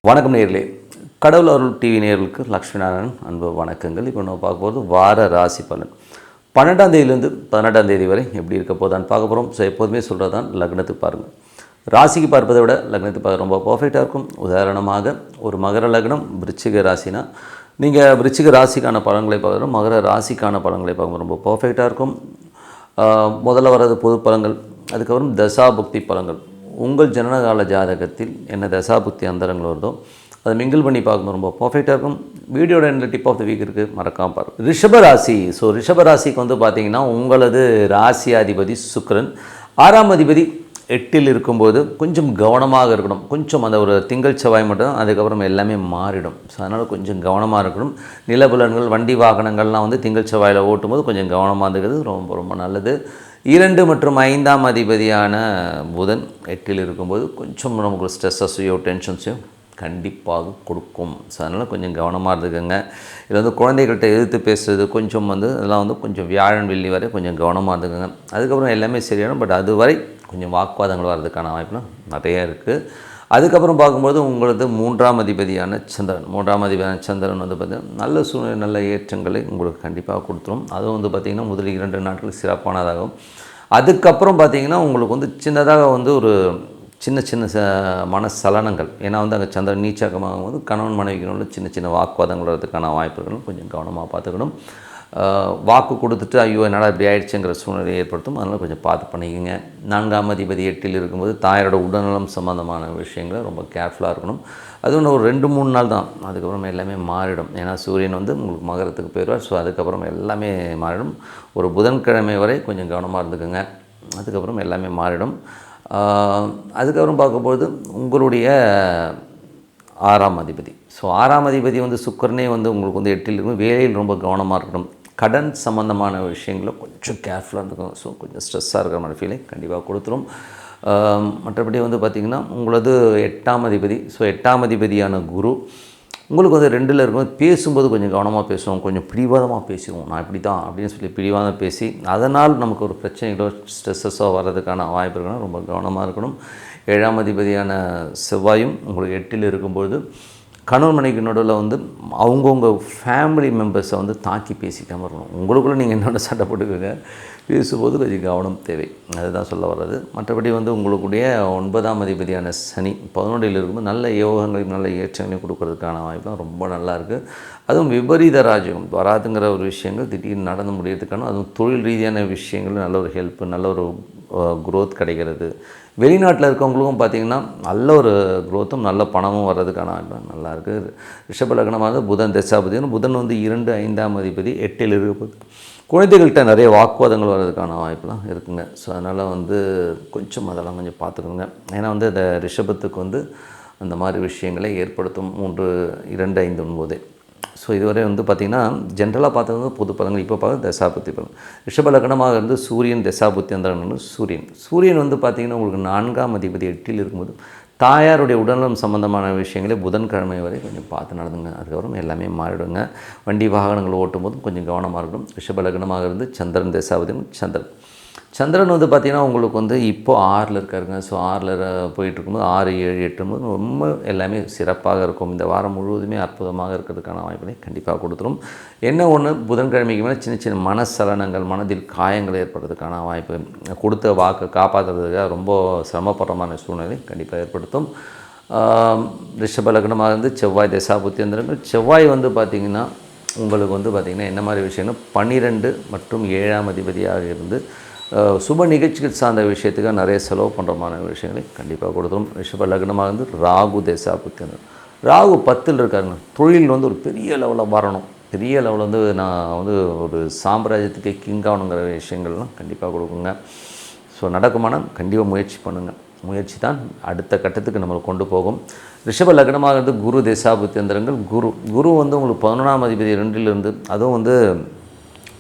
வணக்கம் நேயர்களே. கடவுள் அருள் டிவி நேயர்களுக்கு லக்ஷ்மி நாராயணன் அன்பு வணக்கங்கள். இப்போ நம்ம பார்க்க போகிறது வார ராசி பலன் 12ஆம் தேதியிலேருந்து 18ஆம் தேதி வரை எப்படி இருக்க போதான்னு பார்க்க போகிறோம். ஸோ எப்போதுமே சொல்கிறது தான் லக்னத்துக்கு பாருங்கள். ராசிக்கு பார்ப்பதை விட லக்னத்துக்கு பார்க்க ரொம்ப பர்ஃபெக்டாக இருக்கும். உதாரணமாக ஒரு மகர லக்னம் விருச்சிக ராசினா நீங்கள் விருச்சிக ராசிக்கான பலன்களை பார்க்குறோம், மகர ராசிக்கான பலன்களை பார்க்கும்போது ரொம்ப பர்ஃபெக்டாக இருக்கும். முதல்ல வர்றது பொது பலன்கள், அதுக்கப்புறம் தசாபுக்தி பலன்கள். உங்கள் ஜனனகால ஜாதகத்தில் என்ன தசாபுக்தி அந்தரங்கள் வருதோ அதை மிங்கிள் பண்ணி பார்க்கும்போது ரொம்ப பர்ஃபெக்டாக இருக்கும். வீடியோட எண்டில் டிப் ஆஃப் த வீக் இருக்குது, மறக்காமல் பாருங்கள். ரிஷபராசி. ஸோ ரிஷபராசிக்கு வந்து பார்த்திங்கன்னா உங்களது ராசியாதிபதி சுக்கிரன் 6ஆம் அதிபதி 8இல் இருக்கும்போது கொஞ்சம் கவனமாக இருக்கணும். கொஞ்சம் அந்த ஒரு திங்கள் செவ்வாய் மட்டும், அதுக்கப்புறம் எல்லாமே மாறிடும். ஸோ அதனால் கொஞ்சம் கவனமாக இருக்கணும். நிலபுலன்கள் வண்டி வாகனங்கள்லாம் வந்து திங்கள் செவ்வாயில் ஓட்டும்போது கொஞ்சம் கவனமாக இருக்கிறது ரொம்ப ரொம்ப நல்லது. 2 மற்றும் 5ஆம் அதிபதியான புதன் 8இல் இருக்கும்போது கொஞ்சம் நமக்கு ஸ்ட்ரெஸ்ஸஸையோ டென்ஷன்ஸையும் கண்டிப்பாக கொடுக்கும். ஸோ அதனால் கொஞ்சம் கவனமாக இருந்துக்கோங்க. இதில் வந்து குழந்தைகள்கிட்ட எதிர்த்து பேசுகிறது கொஞ்சம் வந்து இதெல்லாம் வந்து கொஞ்சம் வியாழன் வெள்ளி வரை கொஞ்சம் கவனமாக இருந்துக்கோங்க. அதுக்கப்புறம் எல்லாமே சரியானது. பட் அதுவரை கொஞ்சம் வாக்குவாதங்கள் வர்றதுக்கான வாய்ப்புலாம் நிறைய இருக்குது. அதுக்கப்புறம் பார்க்கும்போது உங்களது 3ஆம் அதிபதியான சந்திரன் வந்து பார்த்திங்கன்னா நல்ல சூழ்நிலை நல்ல ஏற்றங்களை உங்களுக்கு கண்டிப்பாக கொடுத்துரும். அதுவும் வந்து பார்த்திங்கன்னா முதல் 2 நாட்கள் சிறப்பானதாகும். அதுக்கப்புறம் பார்த்திங்கன்னா உங்களுக்கு வந்து சின்னதாக வந்து ஒரு சின்ன மனசலனங்கள், ஏன்னா வந்து அங்கே சந்திரன் நீச்சகமாகும் போது கணவன் மனைவிக்கு சின்ன சின்ன வாக்குவாதங்கள் வர்றதுக்கான வாய்ப்புகளும் கொஞ்சம் கவனமாக பார்த்துக்கணும். வாக்கு கொடுத்துட்டு ஐயோ என்னால் இப்படி ஆயிடுச்சுங்கிற சூழ்நிலையை ஏற்படுத்தும். அதனால் கொஞ்சம் பார்த்து பண்ணிக்கோங்க. 4ஆம் அதிபதி 8இல் இருக்கும்போது தாயோட உடல்நலம் சம்மந்தமான விஷயங்களை ரொம்ப கேர்ஃபுல்லாக இருக்கணும். அது ஒன்று ஒரு 2-3 நாள் தான், அதுக்கப்புறம் எல்லாமே மாறிடும். ஏன்னா சூரியன் வந்து உங்களுக்கு மகரத்துக்கு போயிடுவார். ஸோ அதுக்கப்புறம் எல்லாமே மாறிடும். ஒரு புதன்கிழமை வரை கொஞ்சம் கவனமாக இருந்துக்குங்க, அதுக்கப்புறம் எல்லாமே மாறிடும். அதுக்கப்புறம் பார்க்கும்போது உங்களுடைய 6ஆம் அதிபதி. ஸோ 6ஆம் அதிபதி வந்து சுக்கிரனே வந்து உங்களுக்கு வந்து 8இல் இருக்கும். வேலையில் ரொம்ப கவனமாக இருக்கணும். கடன் சம்மந்தமான விஷயங்களில் கொஞ்சம் கேர்ஃபுல்லாக இருந்துக்கும். ஸோ கொஞ்சம் ஸ்ட்ரெஸ்ஸாக இருக்கிற மாதிரி ஃபீலிங் கண்டிப்பாக கொடுத்துரும். மற்றபடி வந்து பார்த்திங்கன்னா உங்களது 8ஆம் அதிபதி. ஸோ 8ஆம் அதிபதியான குரு உங்களுக்கு வந்து 2இல் இருக்கும்போது பேசும்போது கொஞ்சம் கவனமாக பேசுவோம், கொஞ்சம் பிடிவாதமாக பேசுவோம். நான் இப்படி தான் அப்படின்னு சொல்லி பிடிவாதம் பேசி அதனால் நமக்கு ஒரு பிரச்சனைகளோ ஸ்ட்ரெஸ்ஸஸோ வர்றதுக்கான வாய்ப்பு இருக்கணும். ரொம்ப கவனமாக இருக்கணும். 7ஆம் அதிபதியான செவ்வாயும் உங்களுக்கு 8இல் இருக்கும்போது கணவன் மனைவிக்கு நடுவில் வந்து அவங்கவுங்க ஃபேமிலி மெம்பர்ஸை வந்து தாக்கி பேசிக்காமல் இருக்கணும். உங்களுக்குள்ளே நீங்கள் என்னோட சண்டை போட்டுக்கோங்க, பேசும்போது கொஞ்சம் கவனம் தேவை. அதுதான் சொல்ல வர்றது. மற்றபடி வந்து உங்களுடைய 9ஆம் அதிபதியான சனி 11இல் இருக்கும்போது நல்ல யோகங்களையும் நல்ல ஏற்றங்களையும் கொடுக்கறதுக்கான வாய்ப்புலாம் ரொம்ப நல்லா இருக்குது. அதுவும் விபரீத ராஜ்யம் வராதுங்கிற ஒரு விஷயங்கள் திடீர்னு நடந்து முடியறதுக்கான, அதுவும் தொழில் ரீதியான விஷயங்கள் நல்ல ஒரு ஹெல்ப்பு, நல்ல ஒரு குரோத் கிடைக்கிறது. வெளிநாட்டில் இருக்கவங்களுக்கும் பார்த்திங்கன்னா நல்ல ஒரு குரோத்தும் நல்ல பணமும் வர்றதுக்கான நல்லாயிருக்கு. ரிஷப லக்னமாக புதன் தசாபதினு புதன் வந்து 2, 5ஆம் அதிபதி 8இல் இருக்கும்போது குழந்தைகள்கிட்ட நிறைய வாக்குவாதங்கள் வர்றதுக்கான வாய்ப்புலாம் இருக்குங்க. ஸோ அதனால் வந்து கொஞ்சம் அதெல்லாம் கொஞ்சம் பார்த்துக்கோங்க. ஏன்னா வந்து இந்த ரிஷபத்துக்கு வந்து அந்த மாதிரி விஷயங்களை ஏற்படுத்தும் 3, 2, 5, 9. ஸோ இதுவரை வந்து பார்த்திங்கன்னா ஜென்ரலாக பார்த்தது பொது பலன்கள். இப்போ பார்க்க தசாபுத்தி பலன். ரிஷப லக்னமாக இருந்து சூரியன் தசாபுத்தி அந்த சூரியன் வந்து பார்த்திங்கன்னா உங்களுக்கு 4ஆம் அதிபதி 8இல் இருக்கும்போது தாயாருடைய உடல்நலம் சம்மந்தமான விஷயங்களே புதன்கிழமை வரை கொஞ்சம் பார்த்து நடந்துங்க. அதுக்கப்புறம் எல்லாமே மாறிடுங்க. வண்டி வாகனங்கள் ஓட்டும் போதும் கொஞ்சம் கவனமாக இருக்கணும். ரிஷப லக்னமாக இருந்து சந்திரன் தசாபதி. சந்திரன் வந்து பார்த்திங்கன்னா உங்களுக்கு வந்து இப்போது 6இல் இருக்காருங்க. ஸோ 6இல் போயிட்டுருக்கும்போது 6, 7, 8 ரொம்ப எல்லாமே சிறப்பாக இருக்கும். இந்த வாரம் முழுவதுமே அற்புதமாக இருக்கிறதுக்கான வாய்ப்புகளை கண்டிப்பாக கொடுத்துரும். என்ன ஒன்று, புதன்கிழமைக்கு மேலே சின்ன மனசலனங்கள், மனதில் காயங்கள் ஏற்படுறதுக்கான வாய்ப்பு, கொடுத்த வாக்கு காப்பாற்றுறதுக்காக ரொம்ப சிரமப்படுறமான சூழ்நிலை கண்டிப்பாக ஏற்படுத்தும். ரிஷப லக்னமாக இருந்து செவ்வாய் தசாபுத்தி அந்தரங்கள். செவ்வாய் வந்து பார்த்திங்கன்னா உங்களுக்கு வந்து பார்த்திங்கன்னா என்ன மாதிரி விஷயம்னா 12 மற்றும் 7ஆம் அதிபதியாக இருந்து சுப நிகழ்ச்சிகள் சார்ந்த விஷயத்துக்காக நிறைய செலவு பண்ணுறமான விஷயங்களை கண்டிப்பாக கொடுத்துரும். ரிஷப லக்னமாக இருந்து ராகு தசாபுத்தி. ராகு 10இல் இருக்காருங்க. தொழில் வந்து ஒரு பெரிய லெவலில் வரணும், பெரிய லெவலில் வந்து நான் வந்து ஒரு சாம்ராஜ்யத்துக்கு கிங் ஆகணுங்கிற விஷயங்கள்லாம் கண்டிப்பாக கொடுக்குங்க. ஸோ நடக்குமானால் கண்டிப்பாக முயற்சி பண்ணுங்கள். முயற்சி தான் அடுத்த கட்டத்துக்கு நம்மளை கொண்டு போகும். ரிஷப லக்னமாக இருந்து குரு தசாபுத்தி அந்தரங்கள். குரு வந்து உங்களுக்கு 11ஆம் அதிபதி 2இல் இருந்து, அதுவும் வந்து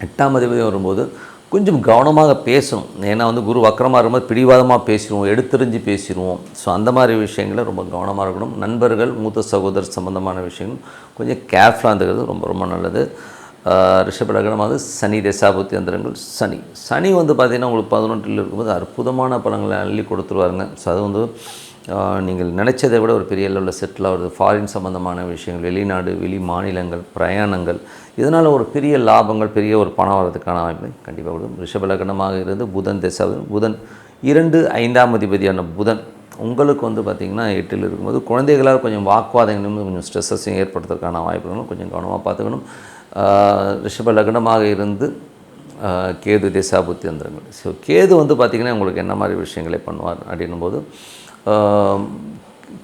8ஆம் அதிபதி வரும்போது கொஞ்சம் கவனமாக பேசணும். ஏன்னா வந்து குரு வக்கரமாக இருக்கும்போது பிடிவாதமாக பேசிடுவோம், எடுத்தெறிஞ்சு பேசிடுவோம். ஸோ அந்த மாதிரி விஷயங்களை ரொம்ப கவனமாக இருக்கணும். நண்பர்கள், மூத்த சகோதரர் சம்மந்தமான விஷயங்கள் கொஞ்சம் கேர்ஃபுல்லாக இருந்துக்கிறது ரொம்ப ரொம்ப நல்லது. ரிஷப லக்னமாக சனி தசாபுத்தி அந்தரங்கள். சனி வந்து பார்த்திங்கன்னா உங்களுக்கு 11இல் இருக்கும்போது அற்புதமான பலன்களை அள்ளி கொடுத்துருவாருங்க. ஸோ அது வந்து நீங்கள் நினச்சதை விட ஒரு பெரிய லெவலில் செட்டில் ஆகுறது, ஃபாரின் சம்மந்தமான விஷயங்கள், வெளிநாடு வெளி மாநிலங்கள் பிரயாணங்கள், இதனால் ஒரு பெரிய லாபங்கள், பெரிய ஒரு பணம் வர்றதுக்கான வாய்ப்பை கண்டிப்பாக கொடுக்கும். ரிஷப லக்னமாக இருந்து புதன் திசை, புதன் 2 5ஆம் அதிபதியான புதன் உங்களுக்கு வந்து பார்த்திங்கன்னா 8ல் இருக்கும்போது குழந்தைகளால் கொஞ்சம் வாக்குவாதங்களும் கொஞ்சம் ஸ்ட்ரெஸ்ஸஸையும் ஏற்படுத்துறதுக்கான வாய்ப்புகளும் கொஞ்சம் கவனமாக பார்த்துக்கணும். ரிஷப லக்னமாக இருந்து கேது திசா புத்தி அந்தரங்கள். ஸோ கேது வந்து பார்த்திங்கன்னா உங்களுக்கு என்ன மாதிரி விஷயங்களை பண்ணுவார் அப்படின்னும்போது,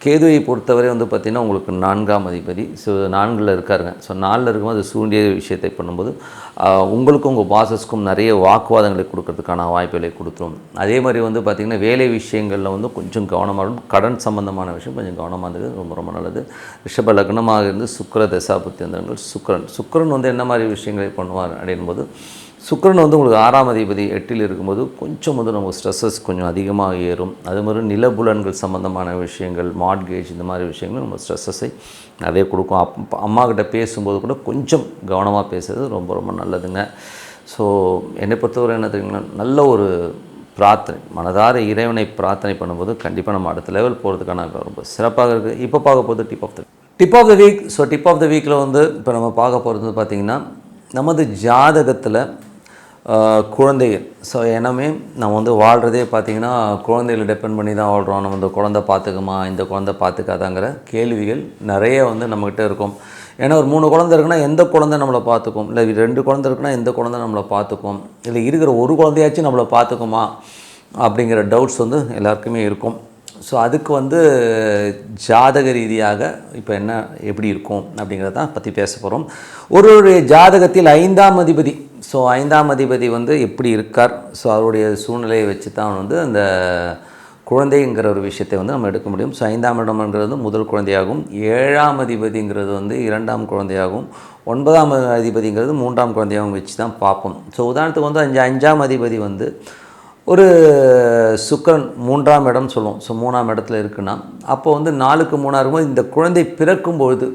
கேதுவை பொறுத்தவரை வந்து பார்த்திங்கன்னா உங்களுக்கு 4ஆம் அதிபதி. ஸோ 4ல் இருக்காருங்க. ஸோ 4ல் இருக்கும்போது அது சூண்டிய விஷயத்தை பண்ணும்போது உங்களுக்கும் உங்கள் பாசஸ்க்கும் நிறைய வாக்குவாதங்களை கொடுக்கறதுக்கான வாய்ப்புகளை கொடுத்துரும். அதே மாதிரி வந்து பார்த்திங்கன்னா வேலை விஷயங்களில் வந்து கொஞ்சம் கவனமாக இருக்கும். கடன் சம்பந்தமான விஷயம் கொஞ்சம் கவனமாக இருந்தது ரொம்ப ரொம்ப நல்லது. ரிஷப லக்னமாக இருந்து சுக்கிர தசா புத்தி அந்தரங்கள். சுக்கிரன் வந்து என்ன மாதிரி விஷயங்களை பண்ணுவார் அப்படின்போது, சுக்கிரன் வந்து உங்களுக்கு 6ஆம் அதிபதி 8ல் இருக்கும்போது கொஞ்சம் வந்து நமக்கு ஸ்ட்ரெஸ்ஸஸ் கொஞ்சம் அதிகமாக ஏறும். அது மாதிரி நிலபுலன்கள் சம்மந்தமான விஷயங்கள், மார்ட்கேஜ், இந்த மாதிரி விஷயங்கள் நம்ம ஸ்ட்ரெஸ்ஸஸை நிறைய கொடுக்கும். அம்மாக்கிட்ட பேசும்போது கூட கொஞ்சம் கவனமாக பேசுறது ரொம்ப ரொம்ப நல்லதுங்க. ஸோ என்னை பொறுத்தவரை என்ன தெரியுங்களா, நல்ல ஒரு பிரார்த்தனை, மனதார இறைவனை பிரார்த்தனை பண்ணும்போது கண்டிப்பாக நம்ம அடுத்த லெவல் போகிறதுக்கான ரொம்ப சிறப்பாக இருக்குது. இப்போ பார்க்க போகிறது tip of the week. So tip of the வீக்கில் வந்து இப்போ நம்ம பார்க்க போகிறது பார்த்திங்கன்னா, நமது ஜாதகத்தில் குழந்தைகள். ஸோ எல்லாமே நம்ம வந்து வாழ்கிறதே பார்த்திங்கன்னா குழந்தைகளை டிபெண்ட் பண்ணி தான் வாழ்கிறோம். நம்ம இந்த குழந்தை பார்த்துக்குமா, இந்த குழந்தை பார்த்துக்காதாங்கிற கேள்விகள் நிறைய வந்து நம்மக்கிட்ட இருக்கும். ஏன்னா ஒரு 3 குழந்தை இருக்குன்னா எந்த குழந்தை நம்மளை பார்த்துக்கும், இல்லை 2 குழந்தை இருக்குன்னா எந்த குழந்தை நம்மளை பார்த்துக்கும், இல்லை இருக்கிற ஒரு குழந்தையாச்சும் நம்மளை பார்த்துக்குமா அப்படிங்கிற டவுட்ஸ் வந்து எல்லாருக்குமே இருக்கும். ஸோ அதுக்கு வந்து ஜாதக ரீதியாக இப்போ என்ன எப்படி இருக்கும் அப்படிங்கிறத பற்றி பேச போகிறோம். ஒரு ஜாதகத்தில் 5ஆம் அதிபதி, ஸோ 5ஆம் அதிபதி வந்து எப்படி இருக்கார், ஸோ அவருடைய சூழ்நிலையை வச்சு தான் வந்து அந்த குழந்தைங்கிற ஒரு விஷயத்தை வந்து நம்ம எடுக்க முடியும். ஸோ 5ஆம் இடம்ங்கிறது முதல் குழந்தையாகும், 7ஆம் அதிபதிங்கிறது வந்து 2ஆம் குழந்தையாகும், 9ஆம் அதிபதிங்கிறது 3ஆம் குழந்தையாகவும் வச்சு தான் பார்ப்போம். ஸோ உதாரணத்துக்கு வந்து 5ஆம் அதிபதி வந்து ஒரு சுக்கிரன் 3ஆம் இடம் சொல்லுவோம். ஸோ 3ஆம் இடத்துல இருக்குன்னா அப்போ வந்து 4க்கு 3ஆக இருக்கும்போது இந்த குழந்தை பிறக்கும்பொழுது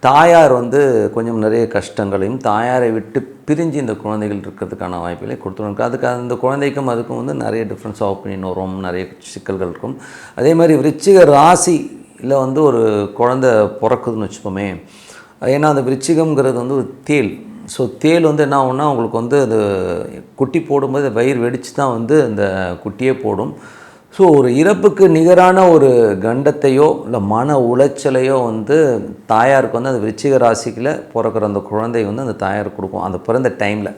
தாயார் வந்து கொஞ்சம் நிறைய கஷ்டங்களையும், தாயாரை விட்டு பிரிஞ்சு இந்த குழந்தைகள் இருக்கிறதுக்கான வாய்ப்புகளை கொடுத்துருவாங்க. அதுக்கு அந்த குழந்தைக்கும் அதுக்கும் வந்து நிறைய டிஃப்ரென்ஸ் ஆஃப் ஒப்பீனியன் வரும், நிறைய சிக்கல்கள் இருக்கும். அதே மாதிரி விருச்சிக ராசியில் வந்து ஒரு குழந்தை பிறக்குதுன்னு வச்சுப்போமே, ஏன்னா அந்த விருச்சிகம்ங்கிறது வந்து ஒரு தேல். ஸோ தேல் வந்து என்ன ஆகும்னா உங்களுக்கு வந்து அது குட்டி போடும்போது வயிறு வெடித்து தான் வந்து அந்த குட்டியே போடும். ஸோ ஒரு இறப்புக்கு நிகரான ஒரு கண்டத்தையோ இல்லை மன உளைச்சலையோ வந்து தாயாருக்கு வந்து அந்த விருச்சிக ராசிக்கில் பிறக்கிற அந்த குழந்தை வந்து அந்த தாயார் கொடுக்கும் அந்த பிறந்த டைமில்.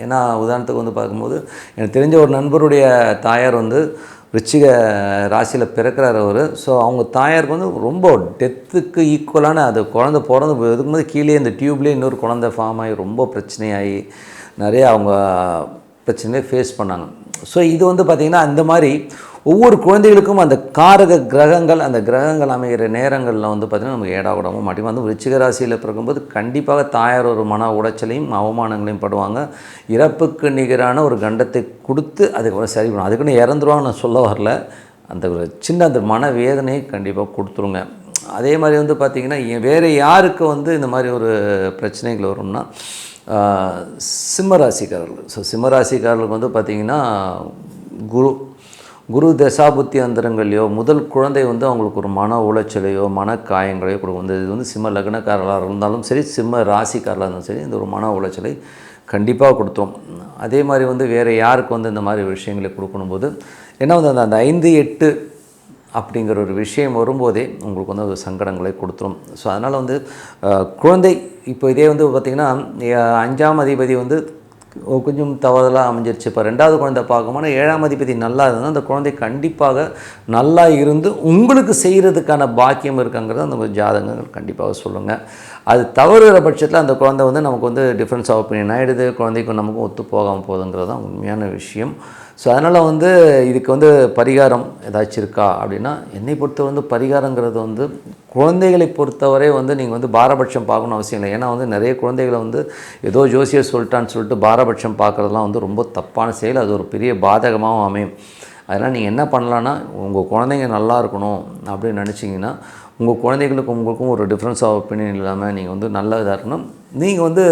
ஏன்னா உதாரணத்துக்கு வந்து பார்க்கும்போது எனக்கு தெரிஞ்ச ஒரு நண்பருடைய தாயார் வந்து விருச்சிக ராசியில் பிறக்கிறார் அவர். ஸோ அவங்க தாயாருக்கு வந்து ரொம்ப டெத்துக்கு ஈக்குவலான அது குழந்தை பிறந்து இருக்கும்போது கீழே இந்த டியூப்லேயே இன்னொரு குழந்தை ஃபார்ம் ஆகி ரொம்ப பிரச்சனையாகி நிறைய அவங்க பிரச்சனையை ஃபேஸ் பண்ணாங்க. ஸோ இது வந்து பார்த்திங்கன்னா அந்த மாதிரி ஒவ்வொரு குழந்தைகளுக்கும் அந்த காரக கிரகங்கள், அந்த கிரகங்கள் அமைகிற நேரங்களில் வந்து பார்த்திங்கன்னா நமக்கு ஏடாவிடாமல் மாட்டி வந்து விருச்சிக ராசியில் பிறக்கும்போது கண்டிப்பாக தாயார் ஒரு மன உளைச்சலையும் அவமானங்களையும் படுவாங்க. இறப்புக்கு நிகரான ஒரு கண்டத்தை கொடுத்து அதுக்கு சரி பண்ணும். அதுக்குன்னு இறந்துருவாங்க நான் சொல்ல வரல, அந்த ஒரு சின்ன அந்த மன வேதனையை கண்டிப்பாக கொடுத்துருங்க. அதே மாதிரி வந்து பார்த்திங்கன்னா வேறு யாருக்கு வந்து இந்த மாதிரி ஒரு பிரச்சனைகள் வரும்னா சிம்மராசிக்காரர்கள். ஸோ சிம்மராசிக்காரர்களுக்கு வந்து பார்த்திங்கன்னா குரு தசாபுத்தி அந்தரங்களையோ முதல் குழந்தை வந்து அவங்களுக்கு ஒரு மன உளைச்சலையோ மனக்காயங்களையோ கொடுக்கும். இது வந்து சிம்ம லக்னக்காரர்களாக இருந்தாலும் சரி, சிம்ம ராசிக்காரர்களாக இருந்தாலும் சரி, இந்த ஒரு மன உளைச்சலை கண்டிப்பாக கொடுத்துரும். அதே மாதிரி வந்து வேறு யாருக்கு வந்து இந்த மாதிரி விஷயங்களை கொடுக்கணும்போது ஏன்னா வந்து அந்த 5 8 அப்படிங்கிற ஒரு விஷயம் வரும்போதே உங்களுக்கு வந்து ஒரு சங்கடங்களை கொடுத்துரும். ஸோ அதனால் வந்து குழந்தை இப்போ இதே வந்து பார்த்திங்கன்னா 5ஆம் அதிபதி வந்து கொஞ்சம் தவறுதலாக அமைஞ்சிருச்சு. இப்போ 2வது குழந்தை பார்க்கும்போது 7ஆம் அதிபதி நல்லா இருந்ததுன்னா அந்த குழந்தை கண்டிப்பாக நல்லா இருந்து உங்களுக்கு செய்கிறதுக்கான பாக்கியம் இருக்காங்கிறத அந்த ஜாதகங்கள் கண்டிப்பாக சொல்லுங்கள். அது தவறுகிற பட்சத்தில் அந்த குழந்தை வந்து நமக்கு வந்து டிஃப்ரென்ஸ் ஆஃப் ஒப்பீனியன் ஆகிடுது, குழந்தைக்கும் நமக்கும் ஒத்து போகாமல் போகுதுங்கிறது தான் உண்மையான விஷயம். ஸோ அதனால் வந்து இதுக்கு வந்து பரிகாரம் ஏதாச்சும் இருக்கா அப்படின்னா, என்னை பொறுத்த வந்து பரிகாரங்கிறது வந்து குழந்தைகளை பொறுத்தவரை வந்து நீங்கள் வந்து பாரபட்சம் பார்க்கணும் அவசியம் இல்லை. ஏன்னா வந்து நிறைய குழந்தைகளை வந்து ஏதோ ஜோசியர் சொல்லிட்டான்னு சொல்லிட்டு பாரபட்சம் பார்க்குறதுலாம் வந்து ரொம்ப தப்பான செயல். அது ஒரு பெரிய பாதகமாகவும் அமையும். அதனால் நீங்கள் என்ன பண்ணலான்னா, உங்கள் குழந்தைங்க நல்லா இருக்கணும் அப்படின்னு நினச்சிங்கன்னா, உங்கள் குழந்தைகளுக்கும் உங்களுக்கும் ஒரு டிஃப்ரென்ஸ் ஆஃப் ஒப்பீனியன் இல்லாமல் நீங்கள் வந்து நல்ல இதாக இருக்கணும். நீங்கள் வந்து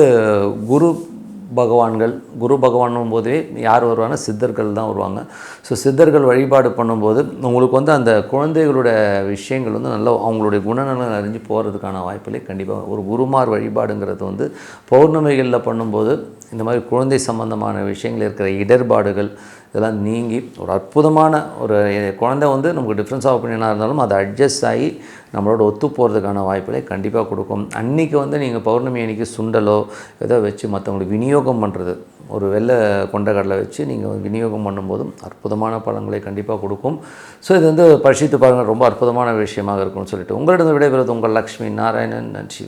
குரு பகவான்கள், குரு பகவானும் போதே யார் வருவாங்க, சித்தர்கள் தான் வருவாங்க. ஸோ சித்தர்கள் வழிபாடு பண்ணும்போது உங்களுக்கு வந்து அந்த குழந்தைகளோட விஷயங்கள் வந்து நல்லா அவங்களுடைய குணநலன் அறிஞ்சு போகிறதுக்கான வாய்ப்புகளே கண்டிப்பாக. ஒரு குருமார் வழிபாடுங்கிறது வந்து பௌர்ணமிகளில் பண்ணும்போது இந்த மாதிரி குழந்தை சம்பந்தமான விஷயங்கள் இருக்கிற இடர்பாடுகள் இதெல்லாம் நீங்கி ஒரு அற்புதமான ஒரு குழந்தை வந்து நமக்கு டிஃப்ரென்ஸ் ஆஃப் ஒப்பீனியனாக இருந்தாலும் அதை அட்ஜஸ்ட் ஆகி நம்மளோட ஒத்து போகிறதுக்கான வாய்ப்புகளை கண்டிப்பாக கொடுக்கும். அன்றைக்கி வந்து நீங்கள் பௌர்ணமி அன்றைக்கி சுண்டலோ ஏதோ வச்சு மற்றவங்களுக்கு விநியோகம் பண்ணுறது, ஒரு வெள்ளை கொண்டக்கடலை வச்சு நீங்கள் விநியோகம் பண்ணும்போதும் அற்புதமான பலன்களை கண்டிப்பாக கொடுக்கும். ஸோ இது வந்து பரிசீலித்து பாருங்கள், ரொம்ப அற்புதமான விஷயமாக இருக்கும்னு சொல்லிட்டு உங்களிடம் விடைபெறுவது உங்கள் லக்ஷ்மி நாராயணன். நன்றி.